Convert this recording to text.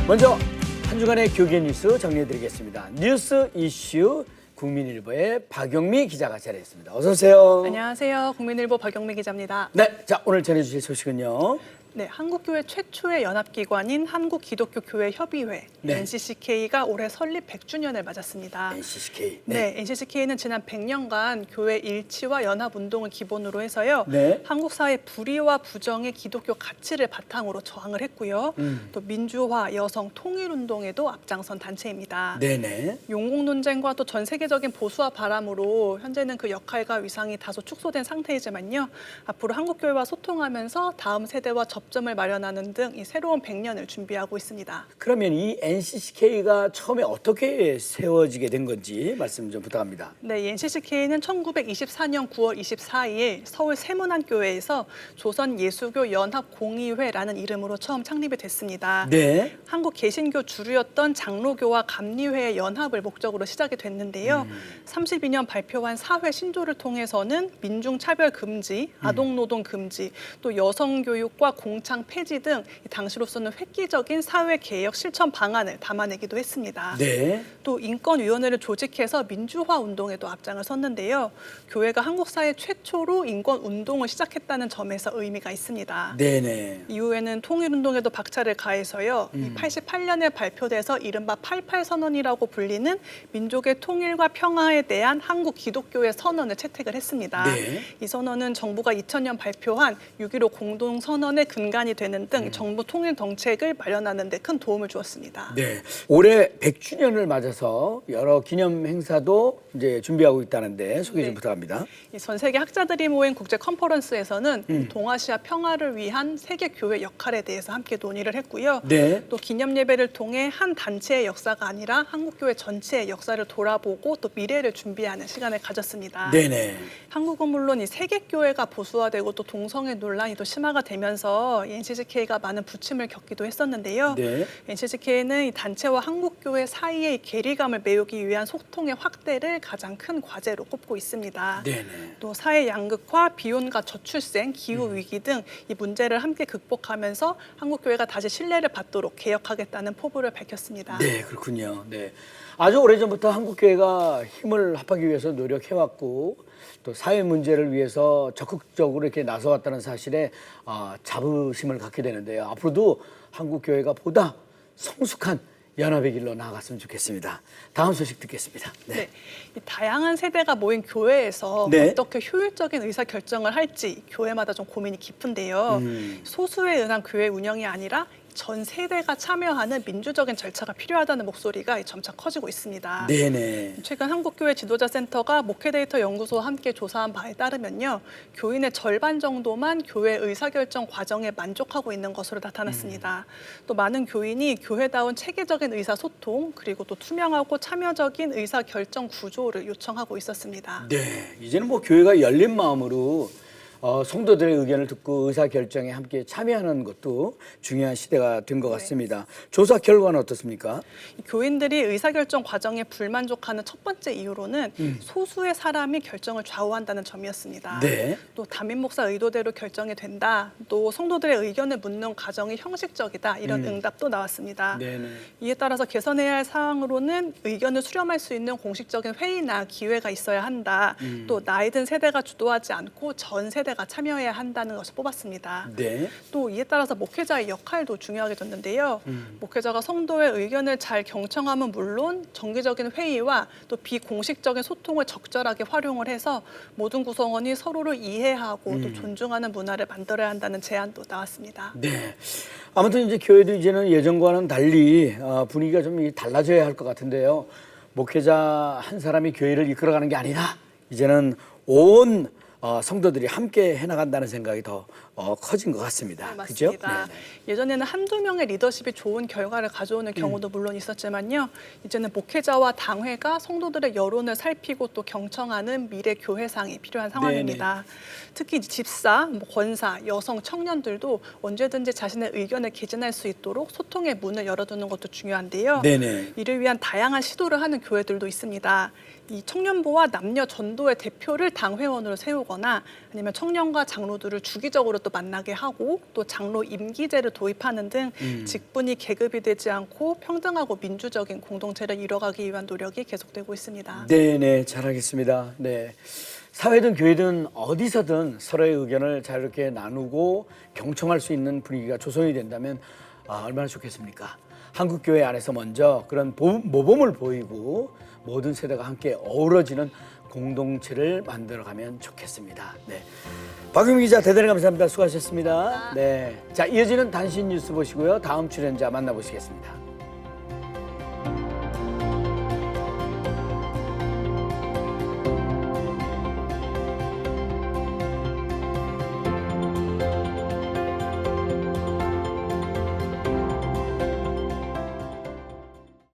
먼저 한 주간의 교계 뉴스 정리해드리겠습니다. 뉴스 이슈 국민일보의 박영미 기자가 자리했습니다. 어서 오세요. 안녕하세요. 국민일보 박영미 기자입니다. 네, 자 오늘 전해주실 소식은요. 네, 한국교회 최초의 연합기관인 한국기독교교회협의회 네. NCCK가 올해 설립 100주년을 맞았습니다. NCCK. 네, NCCK는 지난 100년간 교회 일치와 연합운동을 기본으로 해서요. 네. 한국 사회 불의와 부정의 기독교 가치를 바탕으로 저항을 했고요. 또 민주화, 여성 통일운동에도 앞장선 단체입니다. 네네. 용국 논쟁과 또 전 세계적인 보수화 바람으로 현재는 그 역할과 위상이 다소 축소된 상태이지만요. 앞으로 한국교회와 소통하면서 다음 세대와 접점을 마련하는 등 이 새로운 100년을 준비하고 있습니다. 그러면 이 NCCK가 처음에 어떻게 세워지게 된 건지 말씀 좀 부탁합니다. 네, 이 NCCK는 1924년 9월 24일 서울 세문안교회에서 조선예수교연합공의회라는 이름으로 처음 창립이 됐습니다. 네. 한국 개신교 주류였던 장로교와 감리회의 연합을 목적으로 시작이 됐는데요. 32년 발표한 사회 신조를 통해서는 민중차별 금지, 아동노동 금지, 또 여성교육과 공창 폐지 등 당시로서는 획기적인 사회개혁 실천 방안을 담아내기도 했습니다. 네. 또 인권위원회를 조직해서 민주화 운동에도 앞장을 섰는데요. 교회가 한국 사회 최초로 인권 운동을 시작했다는 점에서 의미가 있습니다. 네네. 이후에는 통일운동에도 박차를 가해서요. 88년에 발표돼서 이른바 88선언이라고 불리는 민족의 통일과 평화에 대한 한국 기독교의 선언을 채택을 했습니다. 네. 이 선언은 정부가 2000년 발표한 6.15 공동선언의 근간이 되는 등 정부 통일 정책을 마련하는 데 큰 도움을 주었습니다. 네. 올해 100주년을 맞아서 여러 기념 행사도 이제 준비하고 있다는데 소개 좀 네. 부탁합니다. 전 세계 학자들이 모인 국제 컨퍼런스에서는 동아시아 평화를 위한 세계 교회 역할에 대해서 함께 논의를 했고요. 네. 또 기념 예배를 통해 한 단체의 역사가 아니라 한국 교회 전체의 역사를 돌아보고 또 미래를 준비하는 시간을 가졌습니다. 네네. 한국은 물론 이 세계 교회가 보수화되고 또 동성애 논란이 또 심화가 되면서 NCCK가 많은 부침을 겪기도 했었는데요. 네. NCCK는 이 단체와 한국 교회 사이의 괴리감을 메우기 위한 소통의 확대를 가장 큰 과제로 꼽고 있습니다. 네네. 또 사회 양극화, 비혼과 저출생, 기후 위기 등 이 문제를 함께 극복하면서 한국 교회가 다시 신뢰를 받도록 개혁하겠다는 포부를 밝혔습니다. 네, 그렇군요. 네. 아주 오래전부터 한국교회가 힘을 합하기 위해서 노력해왔고 또 사회 문제를 위해서 적극적으로 이렇게 나서왔다는 사실에 자부심을 갖게 되는데요. 앞으로도 한국교회가 보다 성숙한 연합의 길로 나아갔으면 좋겠습니다. 다음 소식 듣겠습니다. 네. 네. 이 다양한 세대가 모인 교회에서 네. 어떻게 효율적인 의사결정을 할지 교회마다 좀 고민이 깊은데요. 소수에 의한 교회 운영이 아니라 전 세대가 참여하는 민주적인 절차가 필요하다는 목소리가 점차 커지고 있습니다. 네네. 최근 한국교회 지도자센터가 목회데이터 연구소와 함께 조사한 바에 따르면요. 교인의 절반 정도만 교회 의사결정 과정에 만족하고 있는 것으로 나타났습니다. 또 많은 교인이 교회다운 체계적인 의사소통 그리고 또 투명하고 참여적인 의사결정 구조를 요청하고 있었습니다. 네. 이제는 뭐 교회가 열린 마음으로 성도들의 의견을 듣고 의사결정에 함께 참여하는 것도 중요한 시대가 된 것 같습니다. 조사 결과는 어떻습니까? 교인들이 의사결정 과정에 불만족하는 첫 번째 이유로는 소수의 사람이 결정을 좌우한다는 점이었습니다. 네. 또 담임 목사 의도대로 결정이 된다. 또 성도들의 의견을 묻는 과정이 형식적이다. 이런 응답도 나왔습니다. 네네. 이에 따라서 개선해야 할 사항으로는 의견을 수렴할 수 있는 공식적인 회의나 기회가 있어야 한다. 또 나이 든 세대가 주도하지 않고 전 세대가 참여해야 한다는 것을 뽑았습니다. 네. 또 이에 따라서 목회자의 역할도 중요하게 됐는데요. 목회자가 성도의 의견을 잘 경청하면 물론 정기적인 회의와 또 비공식적인 소통을 적절하게 활용을 해서 모든 구성원이 서로를 이해하고 또 존중하는 문화를 만들어야 한다는 제안도 나왔습니다. 네. 아무튼 이제 교회도 이제는 예전과는 달리 분위기가 좀 달라져야 할 것 같은데요. 목회자 한 사람이 교회를 이끌어가는 게 아니라 이제는 온 성도들이 함께 해나간다는 생각이 더 커진 것 같습니다. 네, 그죠? 맞습니다. 예전에는 한두 명의 리더십이 좋은 결과를 가져오는 경우도 물론 있었지만요. 이제는 목회자와 당회가 성도들의 여론을 살피고 또 경청하는 미래 교회상이 필요한 상황입니다. 특히 집사, 권사, 여성, 청년들도 언제든지 자신의 의견을 개진할 수 있도록 소통의 문을 열어두는 것도 중요한데요. 네네. 이를 위한 다양한 시도를 하는 교회들도 있습니다. 이 청년부와 남녀 전도의 대표를 당회원으로 세우거나 아니면 청년과 장로들을 주기적으로 또 만나게 하고 또 장로 임기제를 도입하는 등 직분이 계급이 되지 않고 평등하고 민주적인 공동체를 이뤄가기 위한 노력이 계속되고 있습니다. 네네, 잘하겠습니다. 네. 사회든 교회든 어디서든 서로의 의견을 자유롭게 나누고 경청할 수 있는 분위기가 조성이 된다면 얼마나 좋겠습니까? 한국교회 안에서 먼저 그런 모범을 보이고 모든 세대가 함께 어우러지는 공동체를 만들어가면 좋겠습니다. 네. 박유미 기자 대단히 감사합니다. 수고하셨습니다. 네. 자, 이어지는 단신 뉴스 보시고요. 다음 출연자 만나보시겠습니다.